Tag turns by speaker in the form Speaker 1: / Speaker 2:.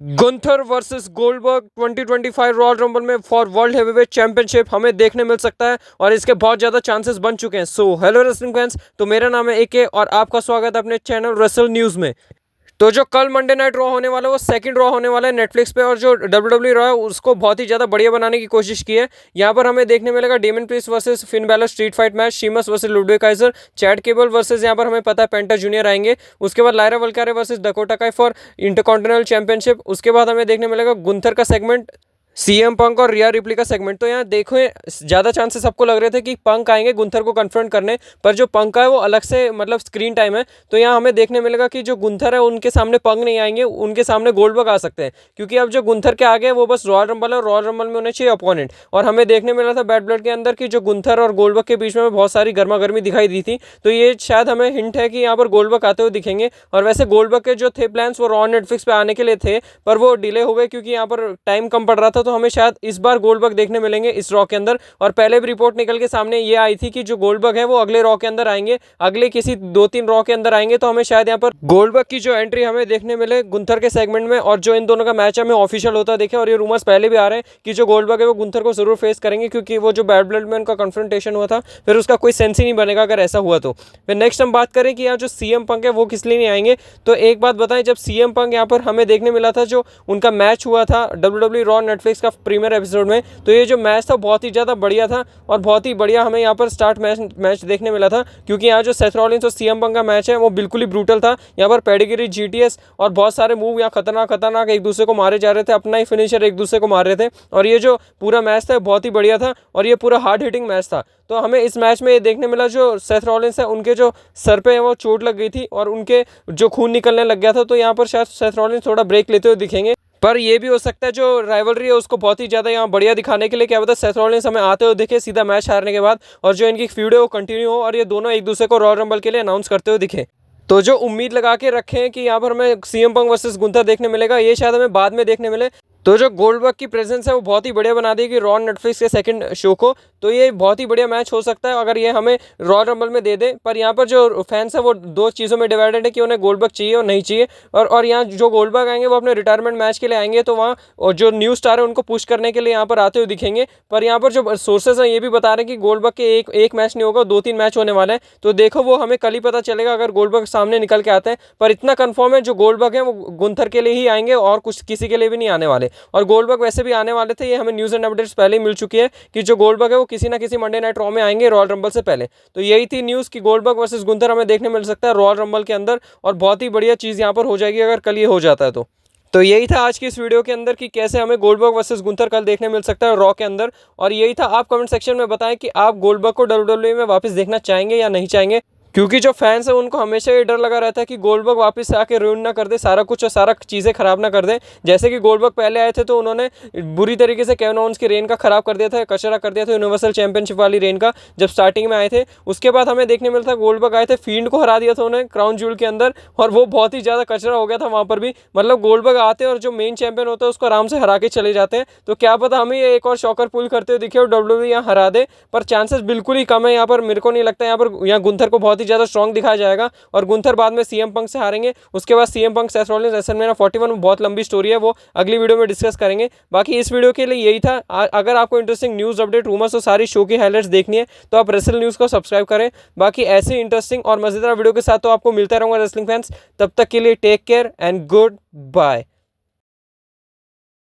Speaker 1: Gunther versus Goldberg 2025 royal rumble में for world heavyweight championship हमें देखने मिल सकता है और इसके बहुत ज़्यादा चांसेस बन चुके हैं। सो हेलो रेसलिंग फैंस, तो मेरा नाम है एके और आपका स्वागत है अपने चैनल रेसल न्यूज़ में। तो जो कल मंडे नाइट रॉ होने वाला है वो सेकंड रॉ होने वाला है नेटफ्लिक्स पे, और जो डब्ल्यूडब्ल्यू रॉ है उसको बहुत ही ज़्यादा बढ़िया बनाने की कोशिश की है। यहाँ पर हमें देखने मिलेगा Damian Priest versus Finn Balor street fight match, Sheamus versus Ludwig Kaiser, Chad Cable versus यहाँ पर हमें पता है पेंटा जूनियर आएंगे। उसके बाद Lyra Valkyria versus Dakota Kai for Intercontinental Championship. उसके बाद हमें देखने मिलेगा गुंथर का सेगमेंट, सीएम पंक और रिया रिप्ली का सेगमेंट। तो यहाँ देखो ज़्यादा चांसेस सबको लग रहे थे कि पंक आएंगे गुंथर को कन्फ्रंट करने, पर जो पंक है वो अलग से मतलब स्क्रीन टाइम है। तो यहाँ हमें देखने मिलेगा कि जो गुंथर है उनके सामने पंक नहीं आएंगे, उनके सामने गोल्डबर्ग आ सकते हैं, क्योंकि अब जो गुंथर के आगे है वो बस रॉयल रंबल है और रॉयल रंबल में होने चाहिए अपोनेंट। और हमें देखने मिला था बैड ब्लड के अंदर कि जो गुंथर और गोल्डबर्ग के बीच में बहुत सारी गर्मा गर्मी दिखाई दी थी। तो ये शायद हमें हिंट है कि यहाँ पर गोल्डबर्ग आते हुए दिखेंगे। और वैसे गोल्डबर्ग के जो थे प्लान्स वो रॉ नेटफ्लिक्स पे आने के लिए थे, पर वो डिले हो गए क्योंकि यहाँ पर टाइम कम पड़ रहा था। तो हमें शायद इस बार गोल्डबर्ग देखने मिलेंगे इस रॉ के अंदर। और पहले भी रिपोर्ट निकल के सामने ये आई थी कि जो गोल्डबर्ग है वो अगले रॉ के अंदर आएंगे, अगले किसी 2-3 रॉ के अंदर आएंगे। तो हमें शायद यहाँ पर गोल्डबर्ग की जो एंट्री हमें देखने मिले गुंथर के सेगमेंट में, और जो इन दोनों का मैच हमें ऑफिशियल होता देखे। और ये रूमर्स पहले भी आ रहे हैं कि जो गोल्डबर्ग है वो गुंथर को जरूर फेस करेंगे, क्योंकि वो जो बैड ब्लड में उनका कन्फ्रंटेशन हुआ था फिर उसका कोई सेंस ही नहीं बनेगा अगर ऐसा हुआ तो। फिर नेक्स्ट हम बात करें कि यहाँ जो सीएम पंक है वो किस लिए नहीं आएंगे। तो एक बात बताएं, जब सीएम पंक यहाँ पर हमें देखने मिला था जो उनका मैच हुआ था डब्ल्यूडब्ल्यू रॉ नेटफ्लिक्स का प्रीमियर एपिसोड में, तो ये जो मैच था बहुत ही ज़्यादा बढ़िया था और बहुत ही बढ़िया हमें यहाँ पर स्टार्ट मैच देखने मिला था। क्योंकि यहाँ जो सेथ रॉलिंस और सीएम पंक का मैच है वो बिल्कुल ही ब्रूटल था। यहाँ पर पेडिग्री, जीटीएस और बहुत सारे मूव यहाँ खतरनाक एक दूसरे को मारे जा रहे थे, अपना ही फिनिशर एक दूसरे को मार रहे थे। और ये जो पूरा मैच था बहुत ही बढ़िया था और ये पूरा हार्ड हिटिंग मैच था। तो हमें इस मैच में ये देखने मिला जो सेथ रॉलिंस है उनके जो सर पे वो चोट लग गई थी और उनके जो खून निकलने लग गया था। तो यहाँ पर शायद सेथ रॉलिंस थोड़ा ब्रेक लेते हुए दिखेंगे, पर ये भी हो सकता है जो राइवलरी है उसको बहुत ही ज़्यादा यहाँ बढ़िया दिखाने के लिए क्या पता सेथ रॉलिंस हमें आते हुए दिखे सीधा मैच हारने के बाद, और जो इनकी फ्यूड है वो कंटिन्यू हो और ये दोनों एक दूसरे को रॉयल रंबल के लिए अनाउंस करते हुए दिखे। तो जो उम्मीद लगा के रखे हैं कि यहाँ पर हमें सीएम पंक वर्सेस गुंथर देखने मिलेगा, ये शायद हमें बाद में देखने मिले। तो जो गोल्डबर्ग की प्रेजेंस है वो बहुत ही बढ़िया बना देगी रॉ नेटफ्लिक्स के सेकंड शो को। तो ये बहुत ही बढ़िया मैच हो सकता है अगर ये हमें रॉयल रंबल में दे दे। पर यहाँ पर जो फैंस है वो दो चीज़ों में डिवाइडेड है कि उन्हें गोल्डबर्ग चाहिए और नहीं चाहिए। और यहाँ जो गोल्डबर्ग आएंगे वो अपने रिटायरमेंट मैच के लिए आएंगे, तो वहाँ और जो न्यू स्टार है उनको पुश करने के लिए यहाँ पर आते हुए दिखेंगे। पर यहाँ पर जो सोर्सेज हैं ये भी बता रहे हैं कि गोल्डबर्ग के एक मैच नहीं होगा, 2-3 मैच होने वाले हैं। तो देखो वो हमें कल ही पता चलेगा अगर गोल्डबर्ग सामने निकल के आते हैं। पर इतना कन्फर्म है जो गोल्डबर्ग है वो गुंथर के लिए ही आएंगे और कुछ किसी के लिए भी नहीं आने वाले। और गोल्डबर्ग वैसे भी आने वाले थे, ये हमें न्यूज़ एंड अपडेट्स पहले ही मिल चुकी है कि जो गोल्डबर्ग है वो किसी ना किसी मंडे नाइट रॉ में आएंगे रॉयल रंबल से पहले। तो यही थी न्यूज़ कि गोल्डबर्ग वर्सेस गुंथर हमें देखने मिल सकता है रॉयल रंबल के अंदर, और बहुत ही बढ़िया चीज़ यहाँ पर हो जाएगी अगर कल ये हो जाता है तो यही था आज की इस वीडियो के अंदर कि कैसे हमें गोल्डबर्ग वर्सेस गुंथर कल देखने मिल सकता है रॉ के अंदर। और यही था, आप कमेंट सेक्शन में बताएं कि आप गोल्डबर्ग को डब्ल्यूडब्ल्यूई में वापस देखना चाहेंगे या नहीं चाहेंगे, क्योंकि जो फैंस है उनको हमेशा ये डर लगा रहता है कि गोल्डबर्ग वापस से आके रूइन ना कर दे सारा कुछ और सारा चीज़ें खराब ना कर दे। जैसे कि गोल्डबर्ग पहले आए थे तो उन्होंने बुरी तरीके से केविन ओवेंस की रेन का खराब कर दिया था, कचरा कर दिया था यूनिवर्सल चैंपियनशिप वाली रेन का जब स्टार्टिंग में आए थे। उसके बाद हमें देखने मिलता गोल्डबर्ग आए थे, फील्ड को हरा दिया था उन्हें क्राउन ज्यूल के अंदर, और वो बहुत ही ज़्यादा कचरा हो गया था वहाँ पर भी। मतलब गोल्डबर्ग आते हैं और जो मेन चैंपियन होता है उसको आराम से हरा के चले जाते हैं। तो क्या पता हमें ये एक और शॉकर पुल करते हुए दिखे और डब्ल्यूडब्ल्यूई यहाँ हरा दे, पर चांसेस बिल्कुल ही कम है यहाँ पर। मेरे को नहीं लगता यहाँ गुंथर को बहुत ही ज़्यादा स्ट्रॉन्ग दिखाया जाएगा और गुंथर बाद में सीएम पंक से हारेंगे। उसके बाद CM Punk Seth Rollins WrestleMania 41 में बहुत लंबी स्टोरी है, वो अगली वीडियो में डिस्कस करेंगे। बाकी इस वीडियो के लिए यही था। अगर आपको इंटरेस्टिंग न्यूज़ अपडेट रूमर्स और सारी शो की हाइलाइट्स देखनी है तो आप रेसल न्यूज़ को सब्सक्राइब करें। बाकी ऐसे इंटरेस्टिंग और मजेदार वीडियो के साथ तो आपको मिलता रहूंगा रेसलिंग फैंस। तब तक के लिए take care and good bye.